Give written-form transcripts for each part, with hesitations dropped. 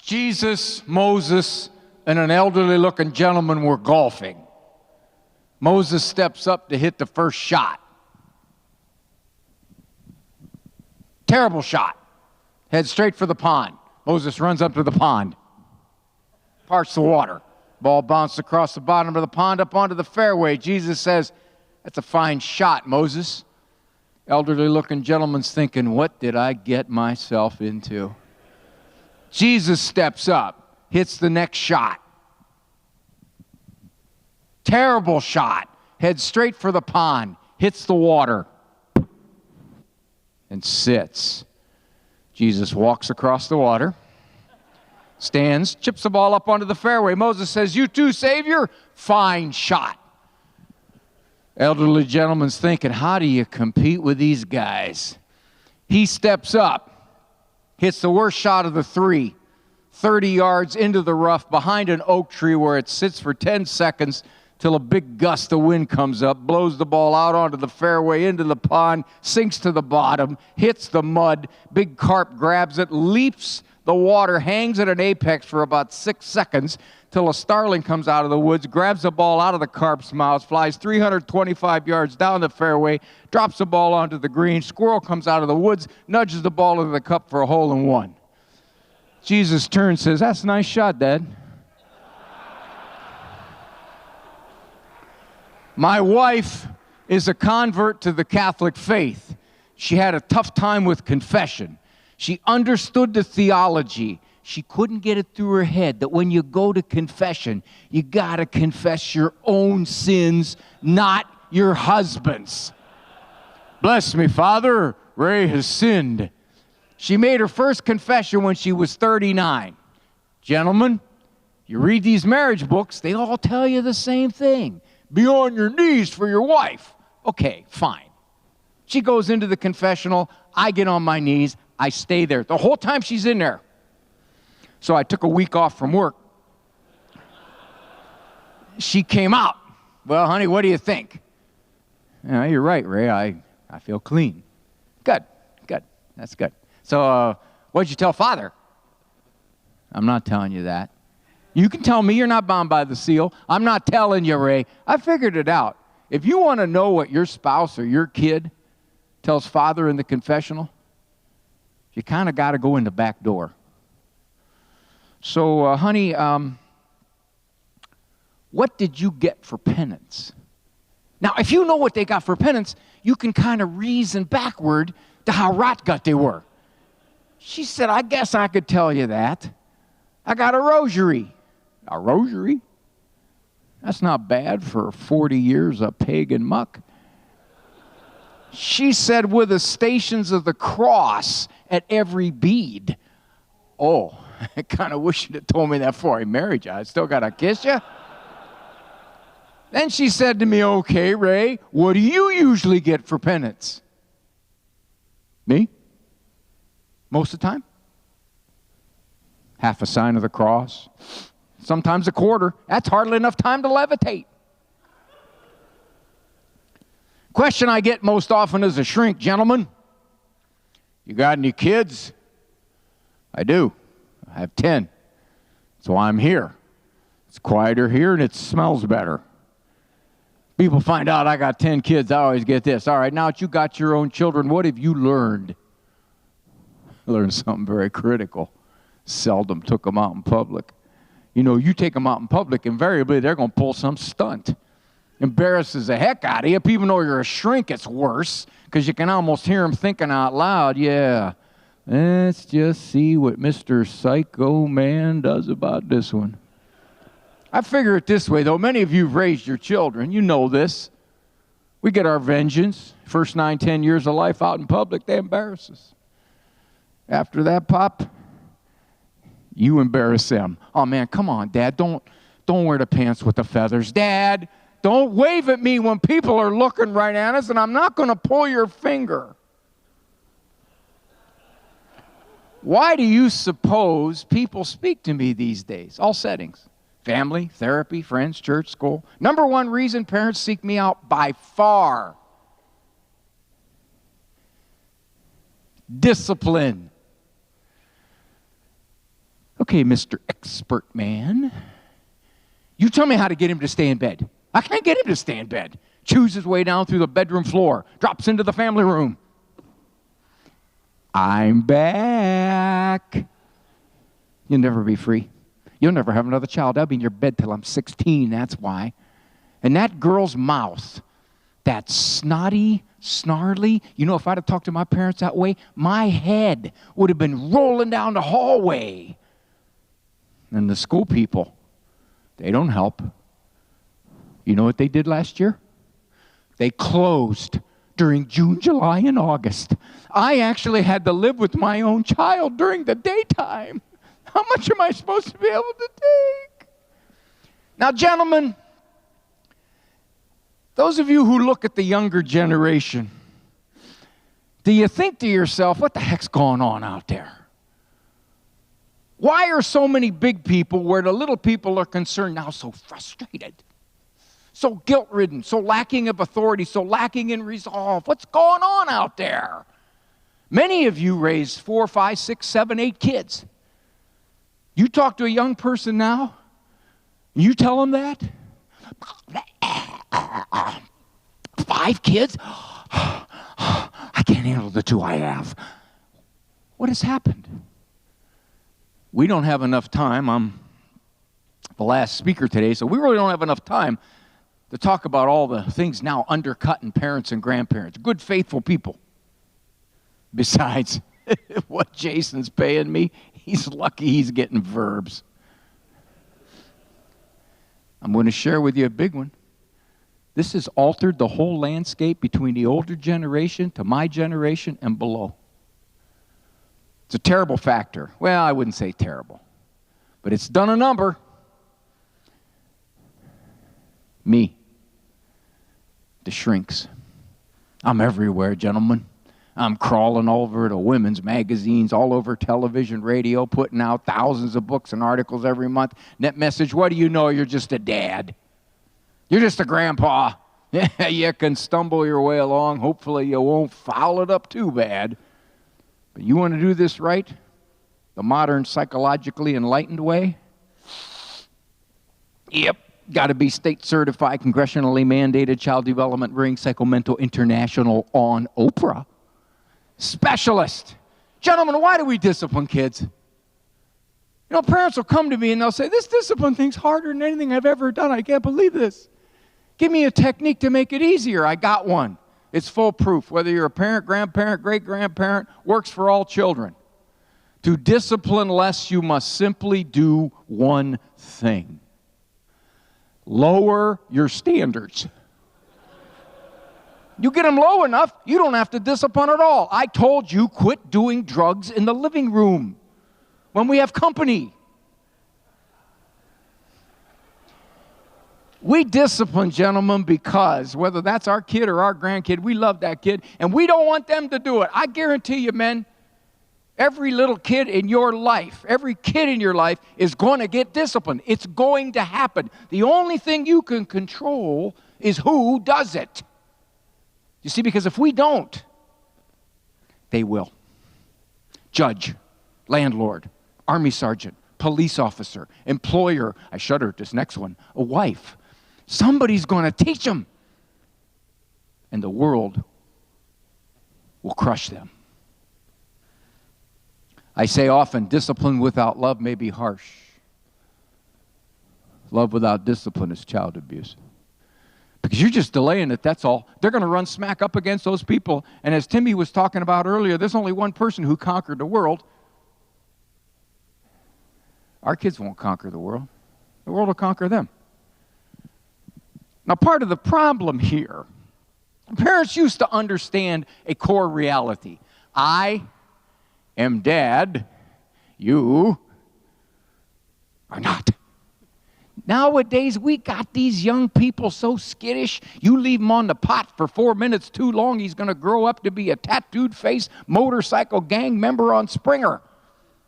Jesus, Moses, and an elderly-looking gentleman were golfing. Moses steps up to hit the first shot. Terrible shot. Head straight for the pond. Moses runs up to the pond. Parts the water. Ball bounced across the bottom of the pond up onto the fairway. Jesus says, "That's a fine shot, Moses." Elderly-looking gentleman's thinking, "What did I get myself into?" Jesus steps up, hits the next shot. Terrible shot. Heads straight for the pond. Hits the water. And sits. Jesus walks across the water. Stands, chips the ball up onto the fairway. Moses says, "You too, Savior?" Fine shot. Elderly gentleman's thinking, how do you compete with these guys? He steps up. Hits the worst shot of the three. 30 yards into the rough behind an oak tree where it sits for 10 seconds till a big gust of wind comes up, blows the ball out onto the fairway, into the pond, sinks to the bottom, hits the mud. Big carp grabs it, leaps the water, hangs at an apex for about 6 seconds till a starling comes out of the woods, grabs the ball out of the carp's mouth, flies 325 yards down the fairway, drops the ball onto the green. Squirrel comes out of the woods, nudges the ball into the cup for a hole-in-one. Jesus turns and says, "That's a nice shot, Dad." My wife is a convert to the Catholic faith. She had a tough time with confession. She understood the theology. She couldn't get it through her head that when you go to confession, you got to confess your own sins, not your husband's. Bless me, Father, Ray has sinned. She made her first confession when she was 39. Gentlemen, you read these marriage books, they all tell you the same thing. Be on your knees for your wife. Okay, fine. She goes into the confessional. I get on my knees. I stay there the whole time she's in there. So I took a week off from work. She came out. "Well, honey, what do you think?" "Yeah, you're right, Ray. I feel clean." Good. That's good. So what'd you tell Father?" "I'm not telling you that." "You can tell me. You're not bound by the seal." "I'm not telling you, Ray. I figured it out. If you want to know what your spouse or your kid tells Father in the confessional, you kind of got to go in the back door. So, honey, what did you get for penance?" Now, if you know what they got for penance, you can kind of reason backward to how rot-gut they were. She said, "I guess I could tell you that. I got a rosary." "A rosary? That's not bad for 40 years of pagan muck." She said, "With the stations of the cross at every bead." "Oh, I kind of wish you'd have told me that before I married you. I still got to kiss you." Then she said to me, "Okay, Ray, what do you usually get for penance?" "Me? Most of the time? Half a sign of the cross. Sometimes a quarter. That's hardly enough time to levitate." Question I get most often as a shrink, "Gentlemen, you got any kids?" "I do. I have 10. That's why I'm here. It's quieter here and it smells better." People find out I got 10 kids, I always get this. "All right, now that you got your own children, what have you learned?" I learned something very critical. Seldom took them out in public. You know, you take them out in public, invariably they're going to pull some stunt. Embarrasses the heck out of you. Even though you're a shrink, it's worse, because you can almost hear them thinking out loud, "Yeah, let's just see what Mr. Psycho Man does about this one." I figure it this way, though. Many of you have raised your children. You know this. We get our vengeance. First 9, 10 years of life out in public, they embarrass us. After that, Pop, you embarrass them. "Oh, man, come on, Dad. Don't wear the pants with the feathers. Dad, don't wave at me when people are looking right at us, and I'm not going to pull your finger." Why do you suppose people speak to me these days? All settings. Family, therapy, friends, church, school. Number one reason parents seek me out by far: discipline. Okay, Mr. Expert Man, you tell me how to get him to stay in bed. I can't get him to stay in bed. Chews his way down through the bedroom floor, drops into the family room. I'm back. You'll never be free. You'll never have another child. I'll be in your bed till I'm 16, that's why. And that girl's mouth, that snotty, snarly, you know, if I'd have talked to my parents that way, my head would have been rolling down the hallway. And the school people, they don't help. You know what they did last year? They closed during June, July, and August. I actually had to live with my own child during the daytime. How much am I supposed to be able to take? Now, gentlemen, those of you who look at the younger generation, do you think to yourself, what the heck's going on out there? Why are so many big people, where the little people are concerned, now so frustrated, so guilt-ridden, so lacking of authority, so lacking in resolve? What's going on out there? Many of you raised 4, 5, 6, 7, 8 kids. You talk to a young person now, you tell them that? 5 kids? I can't handle the 2 I have. What has happened? We don't have enough time. I'm the last speaker today, so we really don't have enough time to talk about all the things now undercutting parents and grandparents. Good, faithful people. Besides what Jason's paying me, he's lucky he's getting verbs. I'm going to share with you a big one. This has altered the whole landscape between the older generation to my generation and below. It's a terrible factor. Well, I wouldn't say terrible, but it's done a number. Me, the shrinks. I'm everywhere, gentlemen. I'm crawling all over the women's magazines, all over television, radio, putting out thousands of books and articles every month. Net message, what do you know? You're just a dad. You're just a grandpa. You can stumble your way along. Hopefully you won't foul it up too bad. But you want to do this right? The modern, psychologically enlightened way? Yep. Got to be state certified, congressionally mandated child development ring, Psychomental International on Oprah. Specialist. Gentlemen, why do we discipline kids? You know, parents will come to me and they'll say, this discipline thing's harder than anything I've ever done. I can't believe this. Give me a technique to make it easier. I got one. It's foolproof. Whether you're a parent, grandparent, great-grandparent, works for all children. To discipline less, you must simply do one thing. Lower your standards. You get them low enough, you don't have to discipline at all. I told you, quit doing drugs in the living room when we have company. We discipline, gentlemen, because whether that's our kid or our grandkid, we love that kid, and we don't want them to do it. I guarantee you, men, every little kid in your life, every kid in your life is going to get disciplined. It's going to happen. The only thing you can control is who does it. You see, because if we don't, they will. Judge, landlord, army sergeant, police officer, employer, I shudder at this next one, a wife. Somebody's going to teach them. And the world will crush them. I say often, discipline without love may be harsh. Love without discipline is child abuse. Because you're just delaying it, that's all. They're going to run smack up against those people. And as Timmy was talking about earlier, there's only one person who conquered the world. Our kids won't conquer the world. The world will conquer them. Now, part of the problem here, parents used to understand a core reality. I am dad. You are not. Nowadays, we got these young people so skittish, you leave him on the pot for 4 minutes too long, he's going to grow up to be a tattooed face motorcycle gang member on Springer.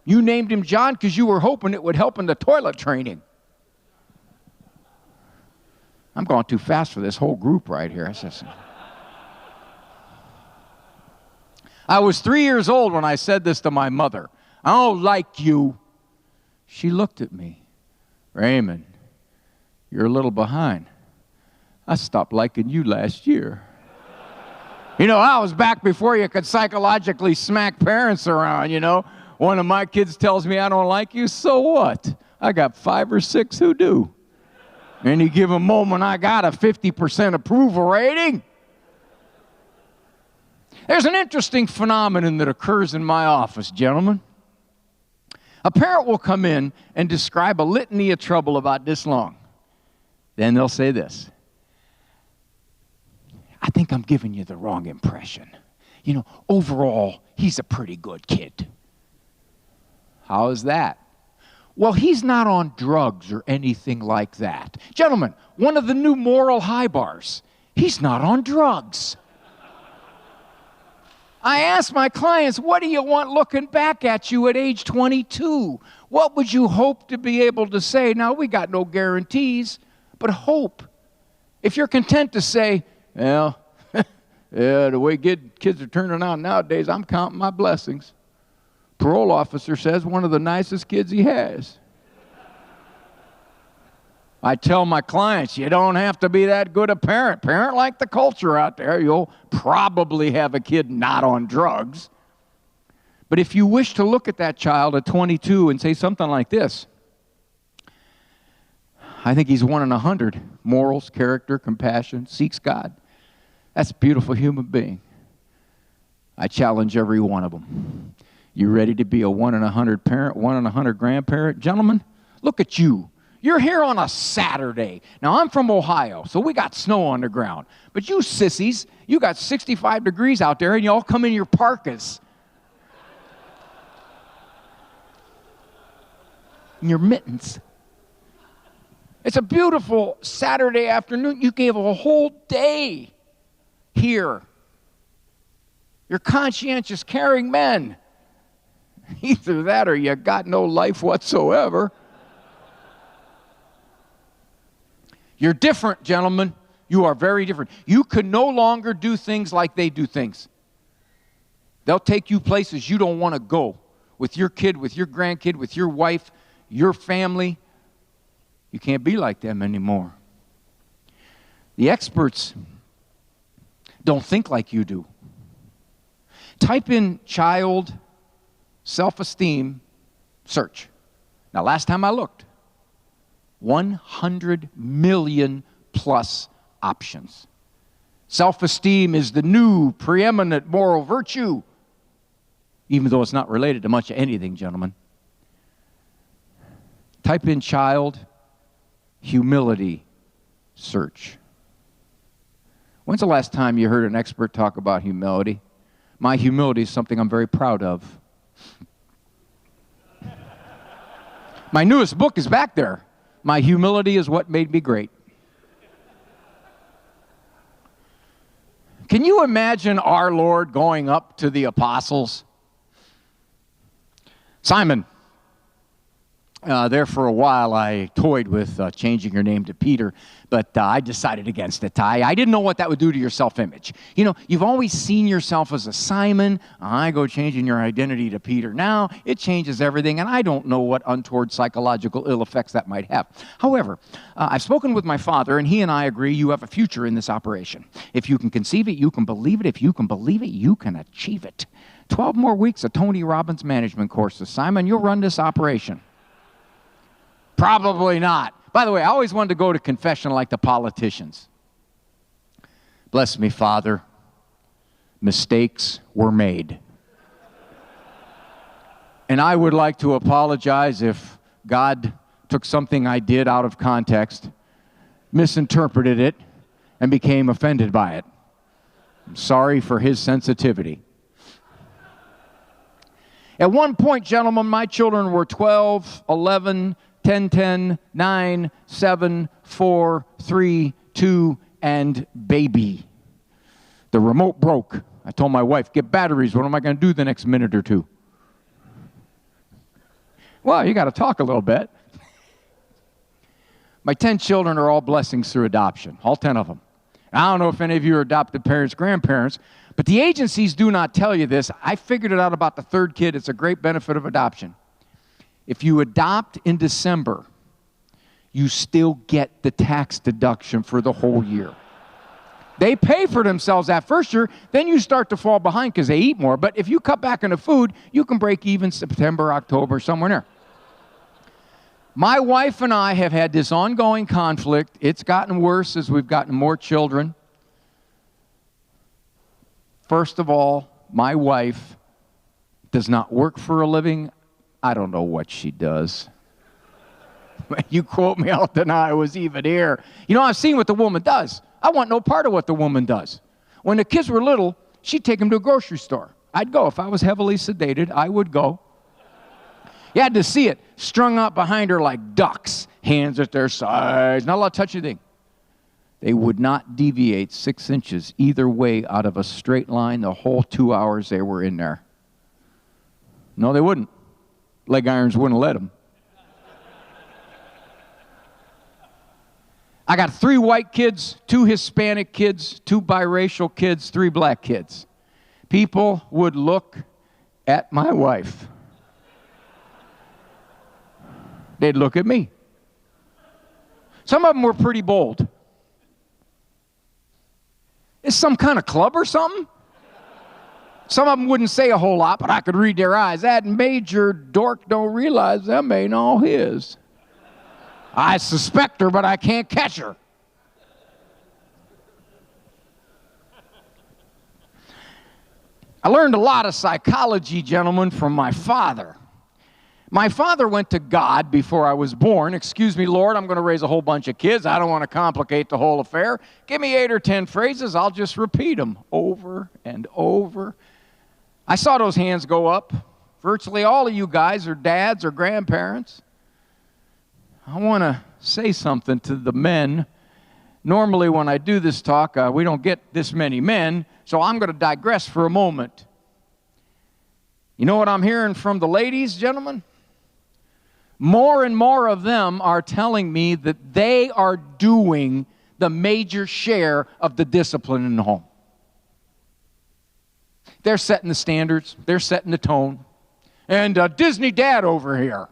You named him John because you were hoping it would help in the toilet training. I'm going too fast for this whole group right here. I was 3 years old when I said this to my mother. I don't like you. She looked at me. Raymond, you're a little behind. I stopped liking you last year. You know, I was back before you could psychologically smack parents around, you know. One of my kids tells me I don't like you, so what? I got 5 or 6 who do. Any given moment, I got a 50% approval rating. There's an interesting phenomenon that occurs in my office, gentlemen. A parent will come in and describe a litany of trouble about this long. Then they'll say this: I think I'm giving you the wrong impression. You know, overall, he's a pretty good kid. How is that? Well, he's not on drugs or anything like that. Gentlemen, one of the new moral high bars, he's not on drugs. I ask my clients, what do you want looking back at you at age 22? What would you hope to be able to say? Now, we got no guarantees, but hope. If you're content to say, well, yeah, the way kids are turning out nowadays, I'm counting my blessings. Parole officer says one of the nicest kids he has. I tell my clients, you don't have to be that good a parent. Parent like the culture out there. You'll probably have a kid not on drugs. But if you wish to look at that child at 22 and say something like this: I think he's 1 in 100. Morals, character, compassion, seeks God. That's a beautiful human being. I challenge every one of them. You ready to be a 1 in 100 parent, 1 in 100 grandparent? Gentlemen, look at you. You're here on a Saturday. Now, I'm from Ohio, so we got snow on the ground. But you sissies, you got 65 degrees out there, and you all come in your parkas. And your mittens. It's a beautiful Saturday afternoon. You gave a whole day here. You're conscientious, caring men. Either that or you got no life whatsoever. You're different, gentlemen. You are very different. You can no longer do things like they do things. They'll take you places you don't want to go. With your kid, with your grandkid, with your wife, your family. You can't be like them anymore. The experts don't think like you do. Type in child self-esteem search. Now, last time I looked, 100 million plus options. Self-esteem is the new preeminent moral virtue, even though it's not related to much of anything, gentlemen. Type in child humility search. When's the last time you heard an expert talk about humility? My humility is something I'm very proud of. My newest book is back there. My humility is what made me great. Can you imagine our Lord going up to the apostles? Simon, there for a while I toyed with changing your name to Peter, but I decided against it. I didn't know what that would do to your self-image. You know, you've always seen yourself as a Simon. I go changing your identity to Peter. Now it changes everything, and I don't know what untoward psychological ill effects that might have. However, I've spoken with my father, and he and I agree you have a future in this operation. If you can conceive it, you can believe it. If you can believe it, you can achieve it. 12 more weeks of Tony Robbins management courses. Simon, you'll run this operation. Probably not. By the way, I always wanted to go to confession like the politicians. Bless me, Father. Mistakes were made. And I would like to apologize if God took something I did out of context, misinterpreted it, and became offended by it. I'm sorry for his sensitivity. At one point, gentlemen, my children were 12, 11, 10, 10, 9, 7, 4, 3, 2, and baby. The remote broke. I told my wife, get batteries. What am I going to do the next minute or two? Well, you got to talk a little bit. My 10 children are all blessings through adoption, all 10 of them. I don't know if any of you are adopted parents, grandparents, but the agencies do not tell you this. I figured it out about the third kid. It's a great benefit of adoption. If you adopt in December, you still get the tax deduction for the whole year. They pay for themselves that first year, then you start to fall behind because they eat more. But if you cut back on the food, you can break even September, October, somewhere there. My wife and I have had this ongoing conflict. It's gotten worse as we've gotten more children. First of all, my wife does not work for a living. I don't know what she does. You quote me, I'll deny I was even here. You know, I've seen what the woman does. I want no part of what the woman does. When the kids were little, she'd take them to a grocery store. I'd go. If I was heavily sedated, I would go. You had to see it strung up behind her like ducks, hands at their sides, not allowed to touch anything. They would not deviate 6 inches either way out of a straight line the whole 2 hours they were in there. No, they wouldn't. Leg irons wouldn't let them. I got 3 white kids, 2 Hispanic kids, 2 biracial kids, 3 black kids. People would look at my wife. They'd look at me. Some of them were pretty bold. Is some kind of club or something? Some of them wouldn't say a whole lot, but I could read their eyes. That major dork don't realize them ain't all his. I suspect her, but I can't catch her. I learned a lot of psychology, gentlemen, from my father. My father went to God before I was born. Excuse me, Lord, I'm going to raise a whole bunch of kids. I don't want to complicate the whole affair. Give me 8 or 10 phrases. I'll just repeat them over and over. I saw those hands go up. Virtually all of you guys are dads or grandparents. I want to say something to the men. Normally when I do this talk, we don't get this many men, so I'm going to digress for a moment. You know what I'm hearing from the ladies, gentlemen? More and more of them are telling me that they are doing the major share of the discipline in the home. They're setting the standards. They're setting the tone. And Disney Dad over here,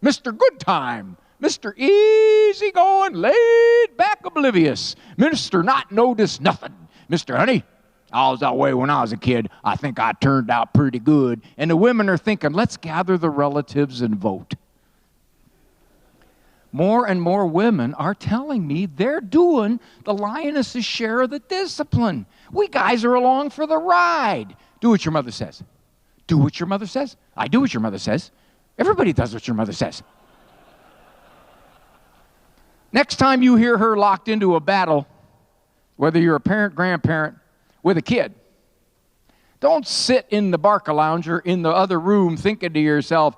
Mr. Good Time, Mr. Easygoing, laid back, oblivious, Mr. Not Notice Nothing, Mr. Honey, I was that way when I was a kid. I think I turned out pretty good. And the women are thinking, let's gather the relatives and vote. More and more women are telling me they're doing the lioness's share of the discipline. We guys are along for the ride. Do what your mother says. Do what your mother says. I do what your mother says. Everybody does what your mother says. Next time you hear her locked into a battle, whether you're a parent, grandparent, with a kid, don't sit in the Barcalounger in the other room thinking to yourself,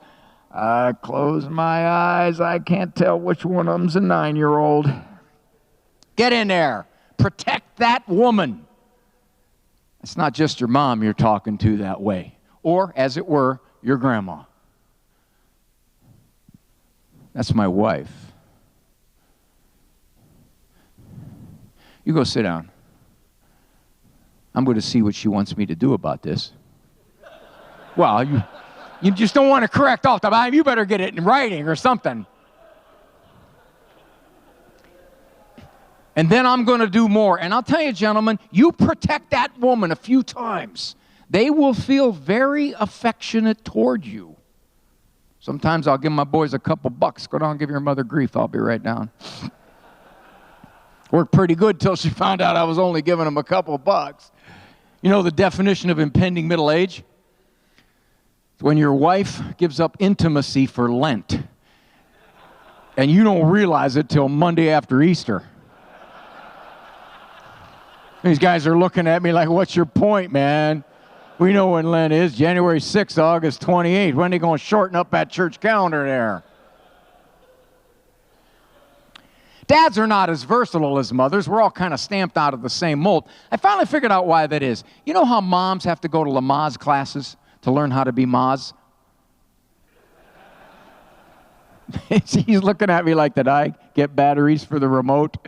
I close my eyes, I can't tell which one of them's a 9-year-old. Get in there. Protect that woman. It's not just your mom you're talking to that way. Or, as it were, your grandma. That's my wife. You go sit down. I'm going to see what she wants me to do about this. Well, you just don't want to correct off the bat. You better get it in writing or something. And then I'm going to do more. And I'll tell you, gentlemen, you protect that woman a few times. They will feel very affectionate toward you. Sometimes I'll give my boys a couple bucks. Go down and give your mother grief. I'll be right down. Worked pretty good till she found out I was only giving them a couple bucks. You know the definition of impending middle age? It's when your wife gives up intimacy for Lent. And you don't realize it till Monday after Easter. These guys are looking at me like, what's your point, man? We know when Lent is. January 6th, August 28th. When are they going to shorten up that church calendar there? Dads are not as versatile as mothers. We're all kind of stamped out of the same mold. I finally figured out why that is. You know how moms have to go to Lamaze classes to learn how to be Maz? He's looking at me like, did I get batteries for the remote?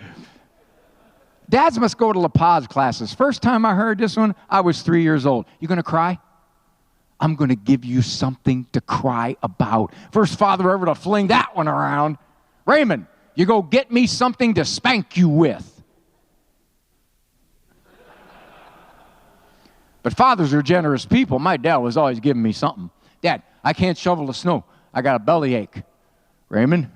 Dads must go to La Paz classes. First time I heard this one, I was 3 years old. You going to cry? I'm going to give you something to cry about. First father ever to fling that one around. Raymond, you go get me something to spank you with. But fathers are generous people. My dad was always giving me something. Dad, I can't shovel the snow. I got a bellyache. Raymond,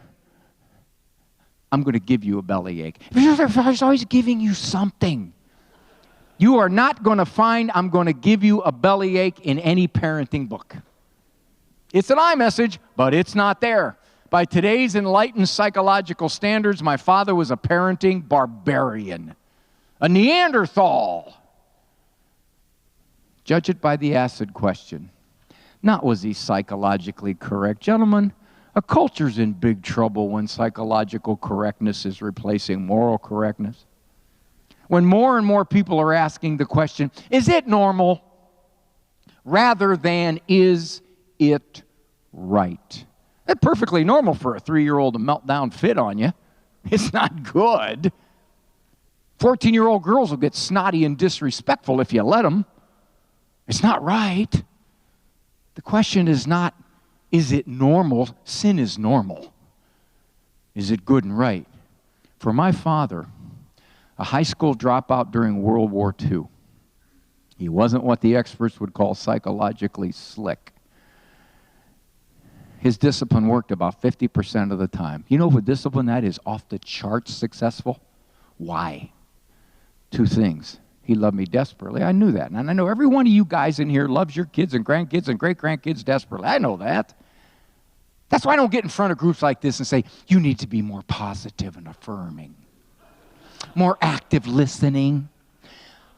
I'm going to give you a bellyache. I was always giving you something. You are not going to find I'm going to give you a bellyache in any parenting book. It's an iMessage, but it's not there. By today's enlightened psychological standards, my father was a parenting barbarian, a Neanderthal. Judge it by the acid question. Not was he psychologically correct. Gentlemen, a culture's in big trouble when psychological correctness is replacing moral correctness. When more and more people are asking the question, is it normal? Rather than, is it right? That's perfectly normal for a 3-year-old to melt down fit on you. It's not good. 14-year-old girls will get snotty and disrespectful if you let them. It's not right. The question is not, is it normal? Sin is normal. Is it good and right? For my father, a high school dropout during World War II, he wasn't what the experts would call psychologically slick. His discipline worked about 50% of the time. You know what discipline that is off the charts successful? Why? 2 things. He loved me desperately. I knew that. And I know every one of you guys in here loves your kids and grandkids and great-grandkids desperately. I know that. That's why I don't get in front of groups like this and say, you need to be more positive and affirming, more active listening,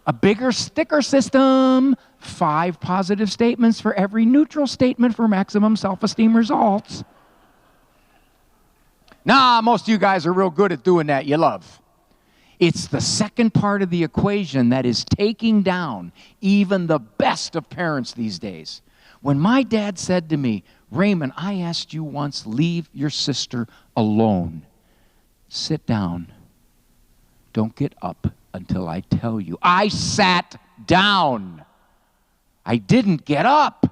a bigger sticker system, 5 positive statements for every neutral statement for maximum self-esteem results. Nah, most of you guys are real good at doing that. You love. It's the second part of the equation that is taking down even the best of parents these days. When my dad said to me, Raymond, I asked you once, leave your sister alone. Sit down. Don't get up until I tell you. I sat down. I didn't get up.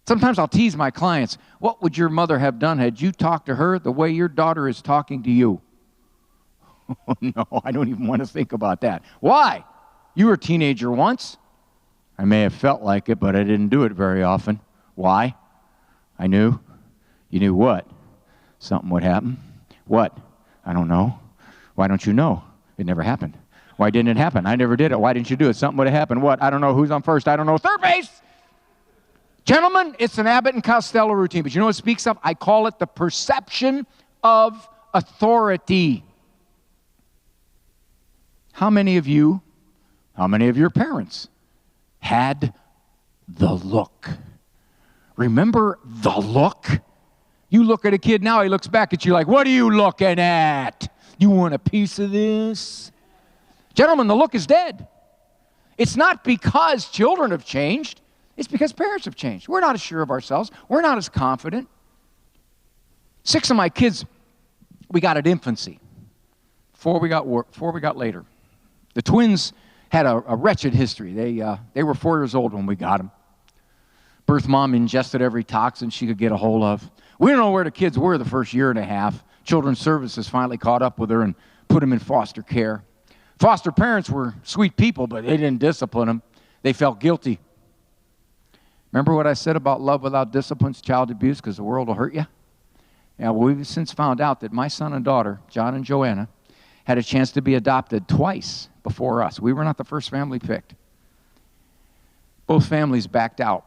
Sometimes I'll tease my clients, what would your mother have done had you talked to her the way your daughter is talking to you? Oh, no, I don't even want to think about that. Why? You were a teenager once. I may have felt like it, but I didn't do it very often. Why? I knew. You knew what? Something would happen. What? I don't know. Why don't you know? It never happened. Why didn't it happen? I never did it. Why didn't you do it? Something would have happened. What? I don't know. Who's on first? I don't know. Third base! Gentlemen, it's an Abbott and Costello routine, but you know what it speaks of? I call it the perception of authority. How many of you, how many of your parents had the look? Remember the look? You look at a kid now, he looks back at you like, what are you looking at? You want a piece of this? Gentlemen, the look is dead. It's not because children have changed. It's because parents have changed. We're not as sure of ourselves. We're not as confident. 6 of my kids, we got at infancy. 4 we got later. The twins had a wretched history. They were 4 years old when we got them. Birth mom ingested every toxin she could get a hold of. We don't know where the kids were the first year and a half. Children's Services finally caught up with her and put them in foster care. Foster parents were sweet people, but they didn't discipline them. They felt guilty. Remember what I said about love without discipline is child abuse because the world will hurt you? Yeah, well, we've since found out that my son and daughter, John and Joanna, had a chance to be adopted twice before us. We were not the first family picked. Both families backed out.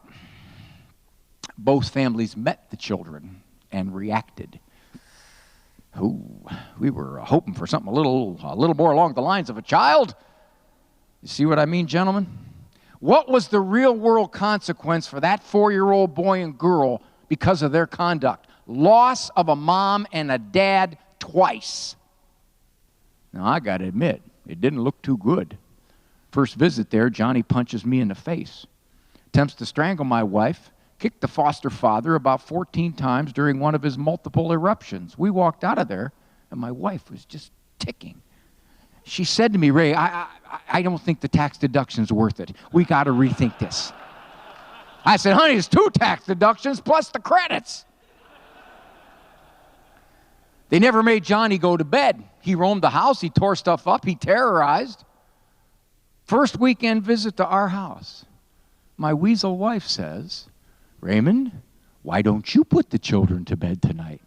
Both families met the children and reacted. Ooh, we were hoping for something a little more along the lines of a child. You see what I mean, gentlemen? What was the real world consequence for that 4-year-old boy and girl because of their conduct? Loss of a mom and a dad twice. Now, I got to admit, it didn't look too good. First visit there, Johnny punches me in the face, attempts to strangle my wife, kicked the foster father about 14 times during one of his multiple eruptions. We walked out of there, and my wife was just ticking. She said to me, Ray, I don't think the tax deduction's worth it. We got to rethink this. I said, honey, it's 2 tax deductions plus the credits. They never made Johnny go to bed. He roamed the house. He tore stuff up. He terrorized. First weekend visit to our house. My weasel wife says, Raymond, why don't you put the children to bed tonight?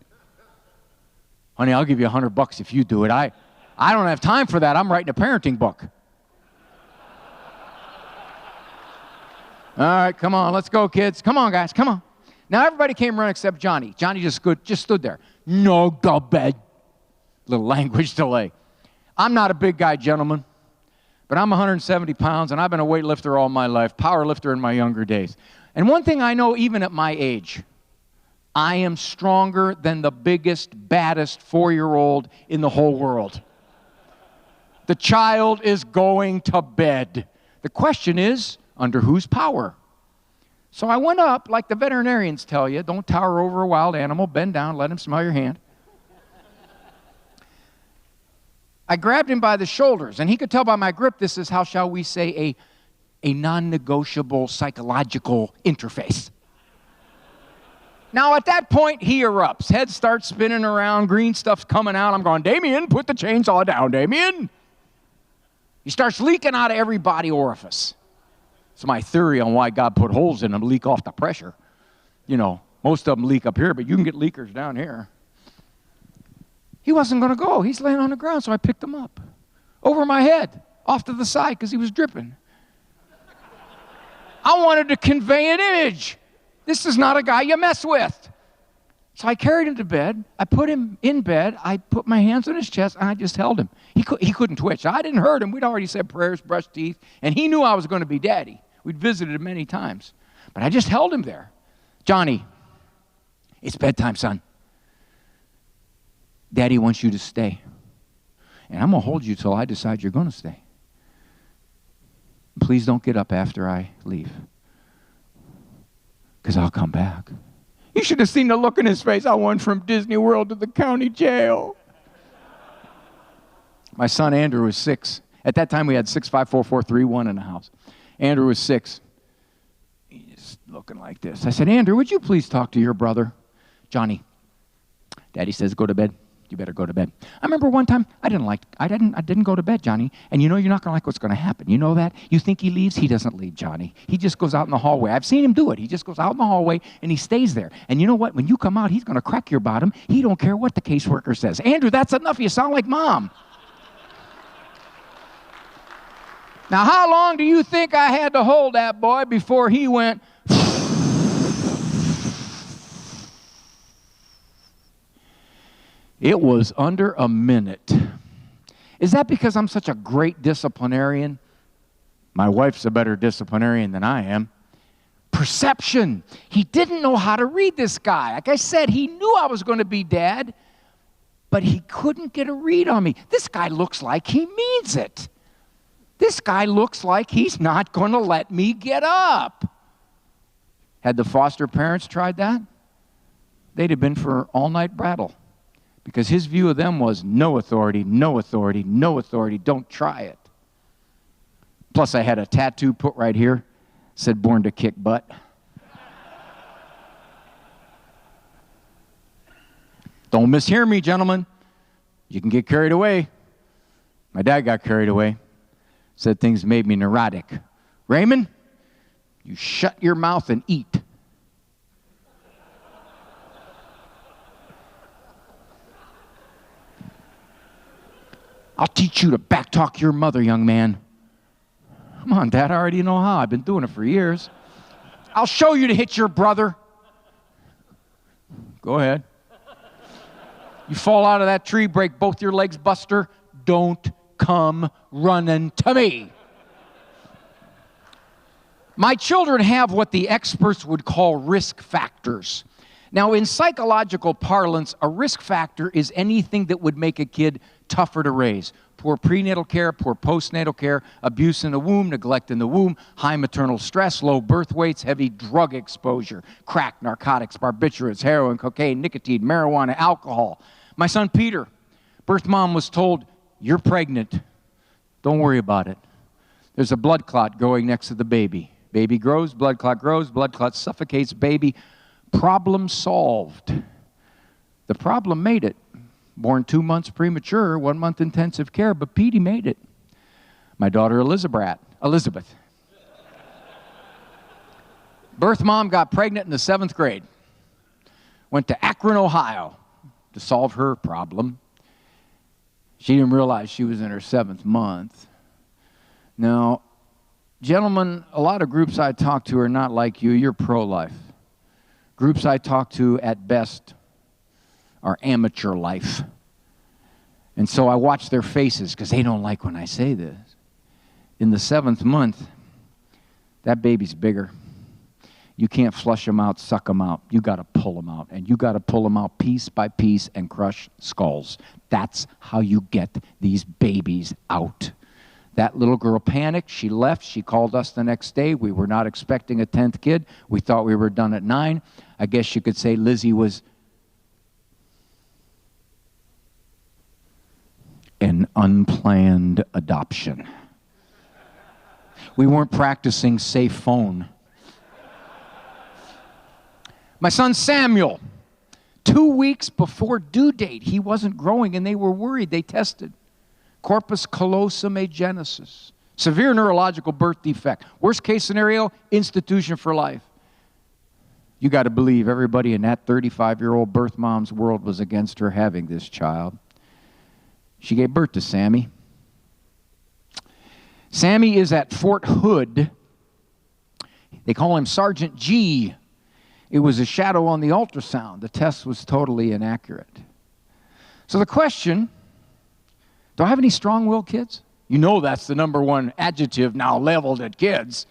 Honey, I'll give you $100 if you do it. I don't have time for that. I'm writing a parenting book. All right, come on, let's go, kids. Come on, guys, come on. Now, everybody came running except Johnny. Johnny just stood there. No, go bed. Little language delay. I'm not a big guy, gentlemen, but I'm 170 pounds, and I've been a weightlifter all my life, power lifter in my younger days. And one thing I know, even at my age, I am stronger than the biggest, baddest 4-year-old in the whole world. The child is going to bed. The question is, under whose power? So I went up, like the veterinarians tell you, don't tower over a wild animal, bend down, let him smell your hand. I grabbed him by the shoulders, and he could tell by my grip this is, how shall we say, a non-negotiable psychological interface. Now, at that point, he erupts. Head starts spinning around, green stuff's coming out. I'm going, Damien, put the chainsaw down, Damien. He starts leaking out of every body orifice. It's my theory on why God put holes in them to leak off the pressure. You know, most of them leak up here, but you can get leakers down here. He wasn't going to go. He's laying on the ground, so I picked him up. Over my head, off to the side, because he was dripping. I wanted to convey an image. This is not a guy you mess with. So I carried him to bed. I put him in bed. I put my hands on his chest, and I just held him. He couldn't twitch. I didn't hurt him. We'd already said prayers, brushed teeth, and he knew I was going to be daddy. We'd visited him many times. But I just held him there. Johnny, it's bedtime, son. Daddy wants you to stay. And I'm going to hold you till I decide you're going to stay. Please don't get up after I leave, because I'll come back. You should have seen the look in his face. I went from Disney World to the county jail. My son Andrew was 6. At that time, we had 6, 5, 4, 4, 3, 1 in the house. Andrew was 6. He's looking like this. I said, Andrew, would you please talk to your brother? Johnny, Daddy says, go to bed. You better go to bed. I remember one time, I didn't go to bed, Johnny. And you know you're not going to like what's going to happen. You know that? You think he leaves? He doesn't leave, Johnny. He just goes out in the hallway. I've seen him do it. He just goes out in the hallway, and he stays there. And you know what? When you come out, he's going to crack your bottom. He don't care what the caseworker says. Andrew, that's enough. You sound like Mom. Now, how long do you think I had to hold that boy before he went... It was under a minute. Is that because I'm such a great disciplinarian? My wife's a better disciplinarian than I am. Perception. He didn't know how to read this guy. Like I said, he knew I was going to be dad, but he couldn't get a read on me. This guy looks like he means it. This guy looks like he's not going to let me get up. Had the foster parents tried that, they'd have been for all-night battle. Because his view of them was no authority, no authority, no authority, don't try it. Plus, I had a tattoo put right here, said born to kick butt. Don't mishear me, gentlemen. You can get carried away. My dad got carried away. Said things made me neurotic. Raymond, you shut your mouth and eat. I'll teach you to backtalk your mother, young man. Come on, Dad, I already know how. I've been doing it for years. I'll show you to hit your brother. Go ahead. You fall out of that tree, break both your legs, Buster. Don't come running to me. My children have what the experts would call risk factors. Now, in psychological parlance, a risk factor is anything that would make a kid tougher to raise. Poor prenatal care, poor postnatal care, abuse in the womb, neglect in the womb, high maternal stress, low birth weights, heavy drug exposure, crack, narcotics, barbiturates, heroin, cocaine, nicotine, marijuana, alcohol. My son Peter, birth mom was told, you're pregnant. Don't worry about it. There's a blood clot going next to the baby. Baby grows, blood clot suffocates baby. Problem solved. The problem made it. Born 2 months premature, 1 month intensive care, but Petey made it. My daughter Elizabeth. Birth mom got pregnant in the 7th grade. Went to Akron, Ohio to solve her problem. She didn't realize she was in her 7th month. Now, gentlemen, a lot of groups I talk to are not like you. You're pro-life. Groups I talk to at best are amateur life. And so I watch their faces because they don't like when I say this. In the 7th month, that baby's bigger. You can't flush them out, suck them out. You got to pull them out. And you got to pull them out piece by piece and crush skulls. That's how you get these babies out. That little girl panicked. She left. She called us the next day. We were not expecting a 10th kid. We thought we were done at 9. I guess you could say Lizzie was an unplanned adoption. We weren't practicing safe phone. My son Samuel, 2 weeks before due date, he wasn't growing and they were worried. They tested. Corpus callosum agenesis. Severe neurological birth defect. Worst case scenario, institution for life. You got to believe everybody in that 35-year-old birth mom's world was against her having this child. She gave birth to Sammy. Sammy is at Fort Hood. They call him Sergeant G. It was a shadow on the ultrasound. The test was totally inaccurate. So the question, do I have any strong-willed kids? You know that's the #1 adjective now leveled at kids.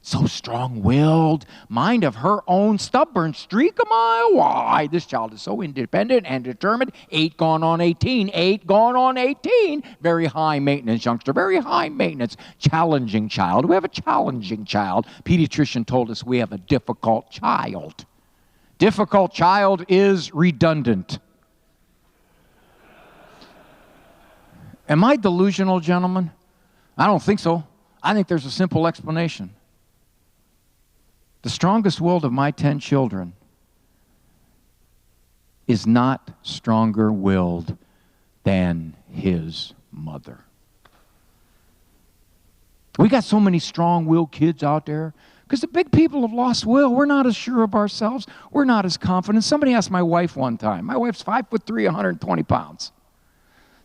So strong-willed, mind of her own, stubborn, streak a mile wide. This child is so independent and determined. 8 gone on 18. 8 gone on 18. Very high maintenance youngster. Very high maintenance. Challenging child. We have a challenging child. Pediatrician told us we have a difficult child. Difficult child is redundant. Am I delusional, gentlemen? I don't think so. I think there's a simple explanation. The strongest willed of my 10 children is not stronger willed than his mother. We got so many strong-willed kids out there because the big people have lost will. We're not as sure of ourselves. We're not as confident. Somebody asked my wife one time. My wife's 5'3", 120 pounds.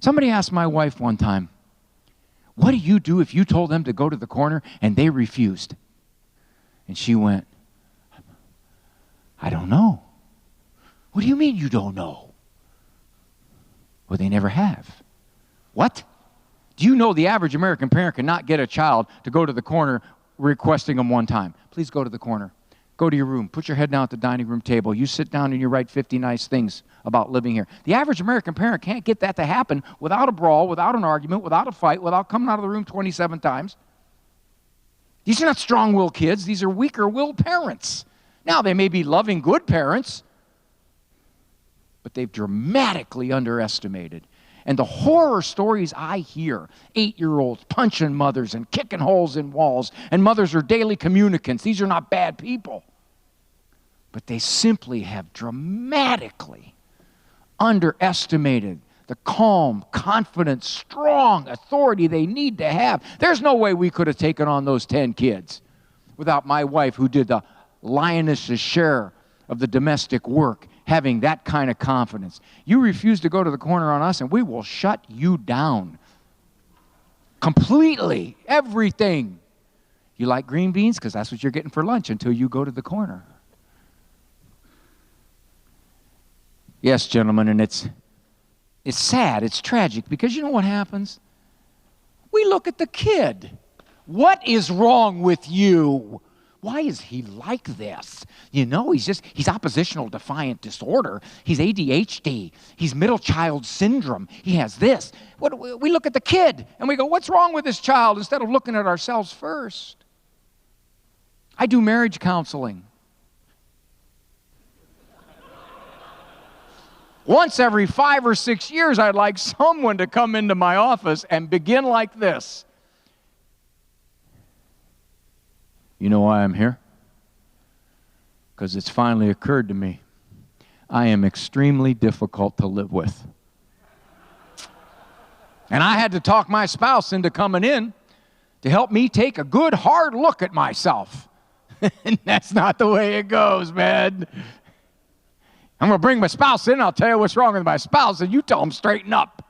Somebody asked my wife one time, what do you do if you told them to go to the corner and they refused? And she went, I don't know. What do you mean you don't know? Well, they never have. What? Do you know the average American parent cannot get a child to go to the corner requesting them one time? Please go to the corner. Go to your room. Put your head down at the dining room table. You sit down and you write 50 nice things about living here. The average American parent can't get that to happen without a brawl, without an argument, without a fight, without coming out of the room 27 times. These are not strong-willed kids. These are weaker-willed parents. Now, they may be loving, good parents, but they've dramatically underestimated. And the horror stories I hear, 8-year-olds punching mothers and kicking holes in walls, and mothers are daily communicants. These are not bad people. But they simply have dramatically underestimated the calm, confident, strong authority they need to have. There's no way we could have taken on those 10 kids without my wife, who did the lioness's share of the domestic work, having that kind of confidence. You refuse to go to the corner on us, and we will shut you down. Completely. Everything. You like green beans? Because that's what you're getting for lunch until you go to the corner. Yes, gentlemen, and it's sad, it's tragic, because you know what happens? We look at the kid. What is wrong with you? Why is he like this? You know, he's oppositional defiant disorder. He's ADHD. He's middle child syndrome. He has this. We look at the kid and we go, what's wrong with this child? Instead of looking at ourselves first. I do marriage counseling. Once every 5 or 6 years, I'd like someone to come into my office and begin like this. You know why I'm here? Because it's finally occurred to me. I am extremely difficult to live with. And I had to talk my spouse into coming in to help me take a good, hard look at myself. And that's not the way it goes, man. I'm going to bring my spouse in, I'll tell you what's wrong with my spouse, and you tell them straighten up.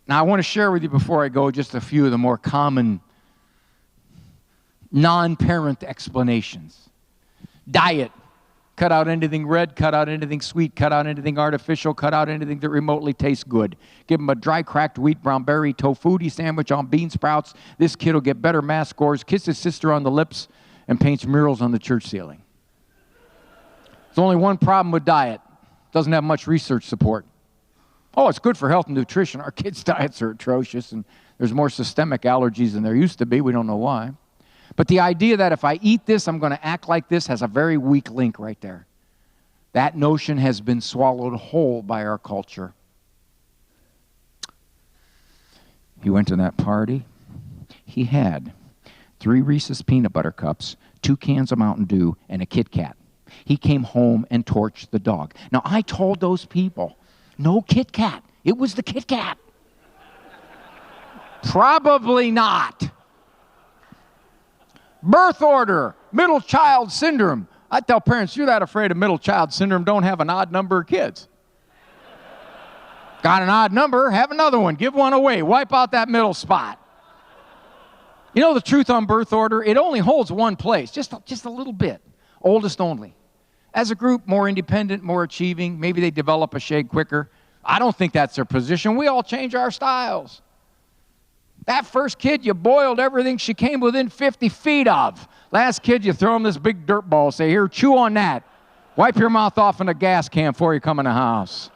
Now, I want to share with you before I go just a few of the more common non-parent explanations. Diet. Cut out anything red, cut out anything sweet, cut out anything artificial, cut out anything that remotely tastes good. Give him a dry cracked wheat brown berry tofutti sandwich on bean sprouts. This kid will get better math scores, kiss his sister on the lips, and paints murals on the church ceiling. There's only one problem with diet. It doesn't have much research support. Oh, it's good for health and nutrition. Our kids' diets are atrocious, and there's more systemic allergies than there used to be. We don't know why. But the idea that if I eat this, I'm going to act like this has a very weak link right there. That notion has been swallowed whole by our culture. He went to that party. He had 3 Reese's peanut butter cups, 2 cans of Mountain Dew, and a Kit Kat. He came home and torched the dog. Now, I told those people, no Kit Kat. It was the Kit Kat. Probably not. Birth order, middle child syndrome. I tell parents, you're that afraid of middle child syndrome, don't have an odd number of kids. Got an odd number, have another one. Give one away. Wipe out that middle spot. You know the truth on birth order? It only holds one place, just a little bit. Oldest only. As a group, more independent, more achieving. Maybe they develop a shade quicker. I don't think that's their position. We all change our styles. That first kid, you boiled everything she came within 50 feet of. Last kid, you throw them this big dirt ball. Say, here, chew on that. Wipe your mouth off in a gas can before you come in the house.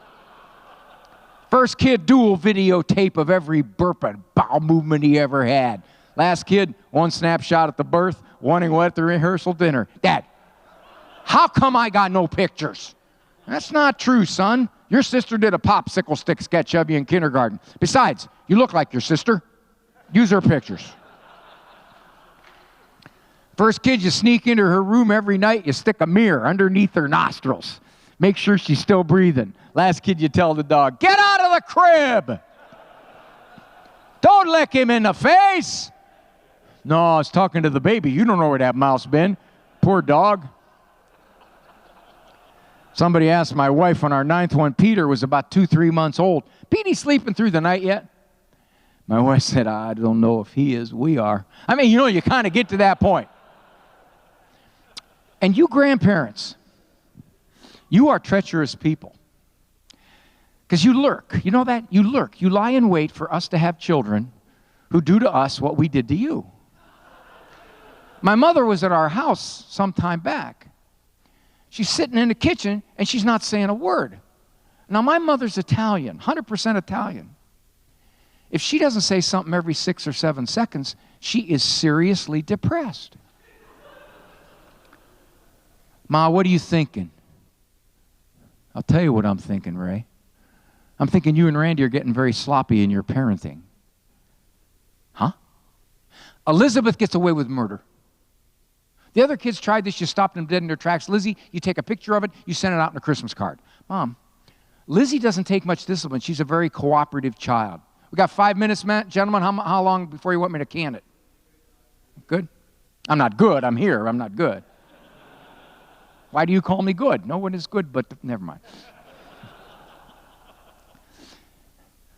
First kid, dual videotape of every burp and bowel movement he ever had. Last kid, one snapshot at the birth, one at the rehearsal dinner. Dad, how come I got no pictures? That's not true, son. Your sister did a popsicle stick sketch of you in kindergarten. Besides, you look like your sister. Use her pictures. First kid, you sneak into her room every night, you stick a mirror underneath her nostrils. Make sure she's still breathing. Last kid, you tell the dog, get out of the crib. Don't lick him in the face. No, I was talking to the baby. You don't know where that mouse been. Poor dog. Somebody asked my wife when our 9th one, Peter, was about 2-3 months old, Petey sleeping through the night yet? My wife said, I don't know if he is. We are. I mean, you kind of get to that point. And you grandparents, you are treacherous people. Because you lurk. You know that? You lurk. You lie in wait for us to have children who do to us what we did to you. My mother was at our house some time back. She's sitting in the kitchen, and she's not saying a word. Now, my mother's Italian, 100% Italian. If she doesn't say something every 6 or 7 seconds, she is seriously depressed. Ma, what are you thinking? I'll tell you what I'm thinking, Ray. I'm thinking you and Randy are getting very sloppy in your parenting. Huh? Elizabeth gets away with murder. The other kids tried this, you stopped them dead in their tracks. Lizzie, you take a picture of it, you send it out in a Christmas card. Mom, Lizzie doesn't take much discipline. She's a very cooperative child. We got 5 minutes, gentlemen. How long before you want me to can it? Good? I'm not good. I'm here. I'm not good. Why do you call me good? No one is good, but never mind.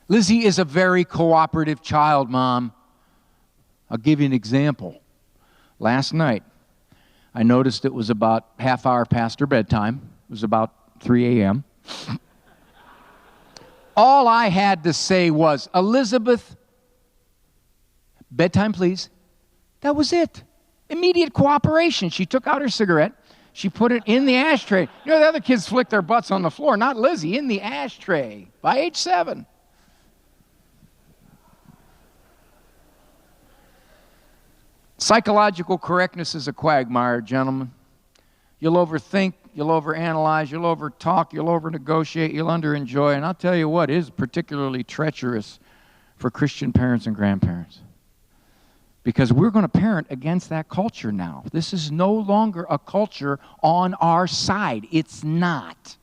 Lizzie is a very cooperative child, Mom. I'll give you an example. Last night, I noticed it was about half hour past her bedtime. It was about 3 a.m. All I had to say was, Elizabeth, bedtime, please. That was it. Immediate cooperation. She took out her cigarette. She put it in the ashtray. You know, the other kids flick their butts on the floor. Not Lizzie, in the ashtray by age 7. Psychological correctness is a quagmire, gentlemen. You'll overthink, you'll overanalyze, you'll overtalk, you'll overnegotiate, you'll underenjoy. And I'll tell you what is particularly treacherous for Christian parents and grandparents. Because we're going to parent against that culture now. This is no longer a culture on our side. It's not.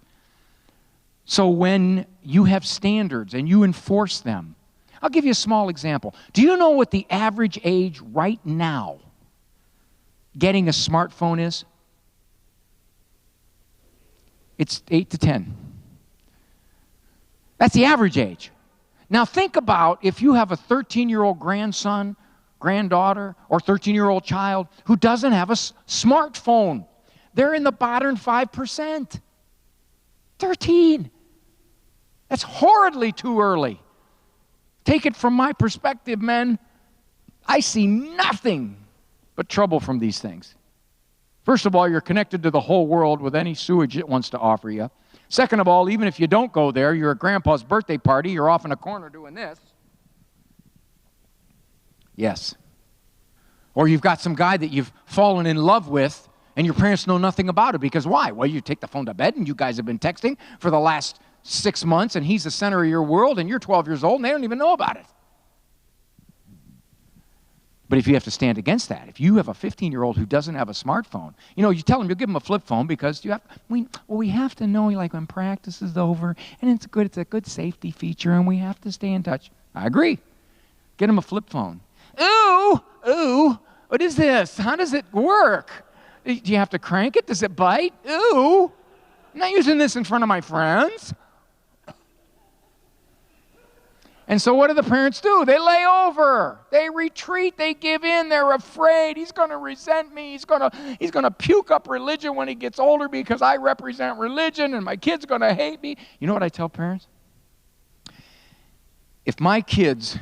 So when you have standards and you enforce them, I'll give you a small example. Do you know what the average age right now getting a smartphone is? It's 8 to 10. That's the average age. Now think about if you have a 13-year-old grandson, granddaughter, or 13-year-old child who doesn't have a smartphone. They're in the bottom 5%. 13. That's horridly too early. Take it from my perspective, men. I see nothing but trouble from these things. First of all, you're connected to the whole world with any sewage it wants to offer you. Second of all, even if you don't go there, you're at grandpa's birthday party, you're off in a corner doing this. Yes. Or you've got some guy that you've fallen in love with and your parents know nothing about it. Because why? Well, you take the phone to bed and you guys have been texting for the last 6 months and he's the center of your world and you're 12 years old and they don't even know about it. But if you have to stand against that, if you have a 15-year-old who doesn't have a smartphone, you know, you tell them you'll give them a flip phone because we have to know, like, when practice is over and it's a good safety feature and we have to stay in touch. I agree. Get them a flip phone. Ooh, what is this? How does it work? Do you have to crank it? Does it bite? Ooh, I'm not using this in front of my friends. And so what do the parents do? They lay over. They retreat. They give in. They're afraid. He's going to resent me. He's going to puke up religion when he gets older because I represent religion and my kid's going to hate me. You know what I tell parents? If my kids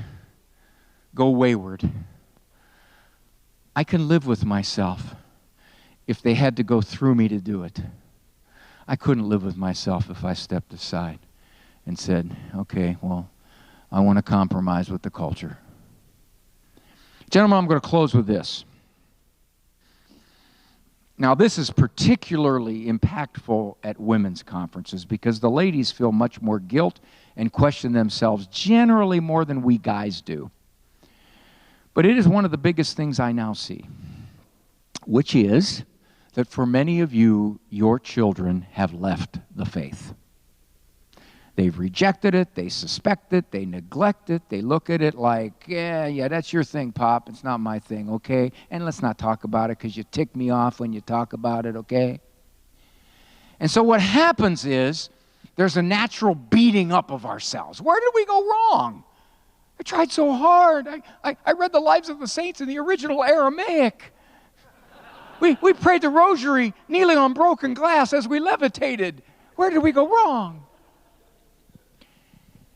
go wayward, I can live with myself if they had to go through me to do it. I couldn't live with myself if I stepped aside and said, okay, well, I want to compromise with the culture. Gentlemen, I'm going to close with this. Now, this is particularly impactful at women's conferences because the ladies feel much more guilt and question themselves generally more than we guys do. But it is one of the biggest things I now see, which is that for many of you, your children have left the faith. They've rejected it, they suspect it, they neglect it, they look at it like, yeah, that's your thing, Pop, it's not my thing, okay? And let's not talk about it because you tick me off when you talk about it, okay? And so what happens is there's a natural beating up of ourselves. Where did we go wrong? I tried so hard. I read the lives of the saints in the original Aramaic. We prayed the rosary kneeling on broken glass as we levitated. Where did we go wrong?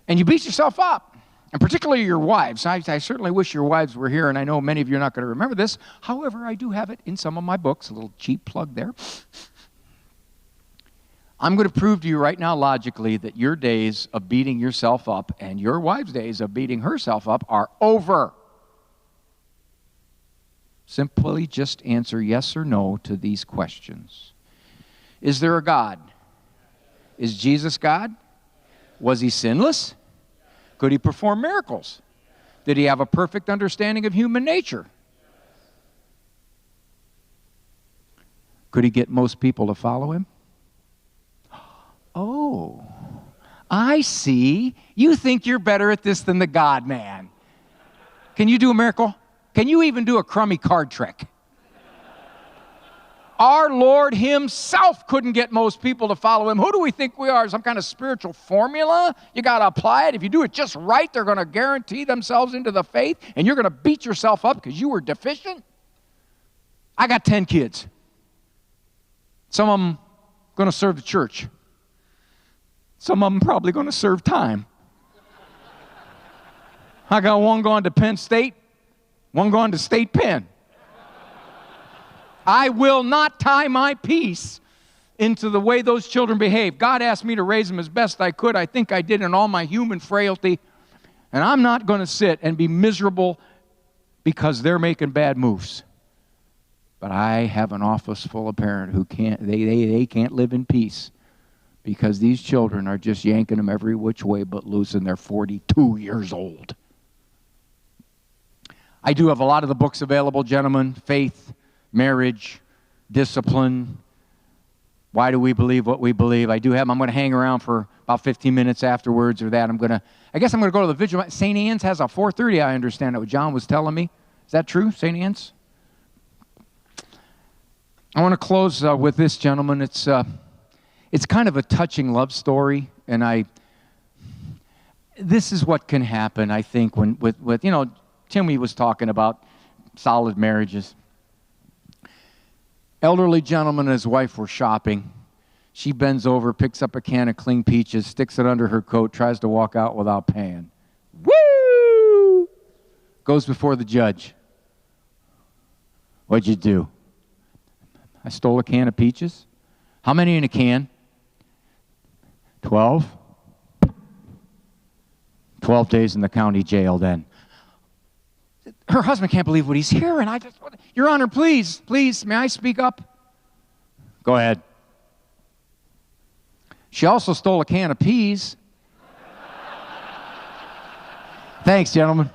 And you beat yourself up, and particularly your wives. I certainly wish your wives were here, and I know many of you are not going to remember this. However, I do have it in some of my books, a little cheap plug there. I'm going to prove to you right now logically that your days of beating yourself up and your wife's days of beating herself up are over. Simply just answer yes or no to these questions. Is there a God? Is Jesus God? Was he sinless? Could he perform miracles? Did he have a perfect understanding of human nature? Could he get most people to follow him? Oh, I see. You think you're better at this than the God man. Can you do a miracle? Can you even do a crummy card trick? Our Lord himself couldn't get most people to follow him. Who do we think we are? Some kind of spiritual formula? You got to apply it. If you do it just right, they're going to guarantee themselves into the faith, and you're going to beat yourself up because you were deficient? I got 10 kids. Some of them going to serve the church. Some of them probably going to serve time. I got one going to Penn State, one going to State Penn. I will not tie my piece into the way those children behave. God asked me to raise them as best I could. I think I did in all my human frailty. And I'm not going to sit and be miserable because they're making bad moves. But I have an office full of parents who they can't live in peace because these children are just yanking them every which way but loose, and they're 42 years old. I do have a lot of the books available, gentlemen. Faith, Marriage, Discipline, Why Do We Believe What We Believe. I do have them. I'm going to hang around for about 15 minutes afterwards or that. I guess I'm going to go to the vigil. St. Anne's has a 4:30, I understand, what John was telling me. Is that true, St. Anne's? I want to close with this, gentlemen. It's kind of a touching love story, and this is what can happen, I think, when with Timmy was talking about solid marriages. Elderly gentleman and his wife were shopping. She bends over, picks up a can of clean peaches, sticks it under her coat, tries to walk out without paying. Woo! Goes before the judge. What'd you do? I stole a can of peaches. How many in a can? 12. 12 days in the county jail then. Her husband can't believe what he's hearing. Your Honor, please, may I speak up? Go ahead. She also stole a can of peas. Thanks, gentlemen.